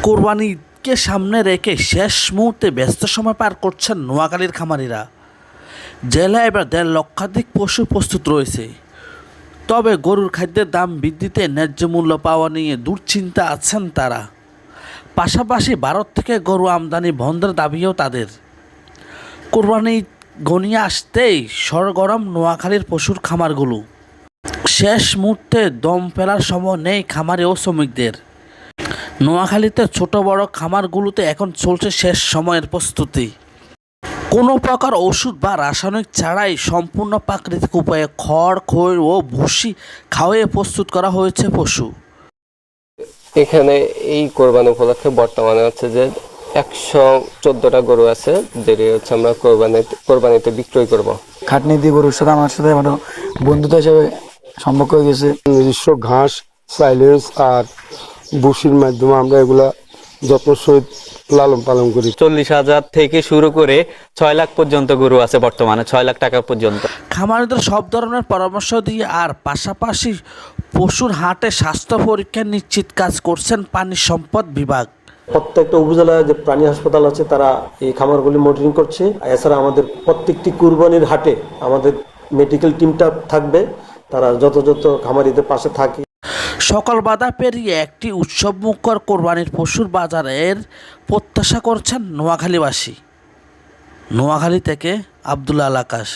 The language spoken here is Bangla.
কোরবানি ঈদকে সামনে রেখে শেষ মুহূর্তে ব্যস্ত সময় পার করছেন নোয়াখালীর খামারিরা। জেলায় এবার ১.৫ লক্ষাধিক পশু প্রস্তুত রয়েছে। তবে গরুর খাদ্যের দাম বৃদ্ধিতে ন্যায্য মূল্য পাওয়া নিয়ে দুশ্চিন্তা আছেন তারা। পাশাপাশি ভারত থেকে গরু আমদানি বন্ধের দাবিও তাদের। কোরবানি ঘনিয়ে আসতেই সরগরম নোয়াখালীর পশুর খামারগুলো। শেষ মুহূর্তে দম ফেলার সময় নেই খামারি ও শ্রমিকদের। নোয়াখালীতে ছোট বড় খামারগুলোতে এখন চলছে শেষ সময়ের প্রস্তুতি। কোনো প্রকার ওষুধ বা রাসায়নিক ছাড়াই সম্পূর্ণ প্রাকৃতিক উপায়ে খড় খৈর ও ভুসি খাওয়াইয়ে প্রস্তুত করা হয়েছে পশু। এখানে এই কোরবানি উপলক্ষে বর্তমানে হচ্ছে যে 114টা গরু আছে, যেটি হচ্ছে আমরা কোরবানিতে বিক্রয় করব। খাটনি দিয়ে গরুর সাথে আমার সাথে আমার বন্ধুত্ব হিসেবে সম্পর্ক হয়ে গেছে। নিজস্ব ঘাস, সাইলেন্স আর বুসির মাধ্যমে আমরা এগুলা যত্ন সহিত লালন পালন করি। 40,000 থেকে শুরু করে 6 লাখ পর্যন্ত গরু আছে, বর্তমানে 6 লাখ টাকা পর্যন্ত। খামারিদের সব ধরনের পরামর্শ দিয়ে আর পাশাপাশি পশুর হাটে স্বাস্থ্য পরীক্ষা নিশ্চিত কাজ করছেন পানি সম্পদ বিভাগ। প্রত্যেকটা উপজেলায় যে প্রাণী হাসপাতাল আছে তারা এই খামারগুলি মনিটরিং করছে। এছাড়া আমাদের প্রত্যেকটি কুরবানির হাটে আমাদের মেডিকেল টিমটা থাকবে, তারা যথাযথ খামারিদের পাশে থাকে। সকল বাধা পেরিয়ে একটি উৎসবমুখর কোরবানির পশুর বাজারের প্রত্যাশা করছেন নোয়াখালীবাসী। নোয়াখালী থেকে আব্দুল আল আকাশ।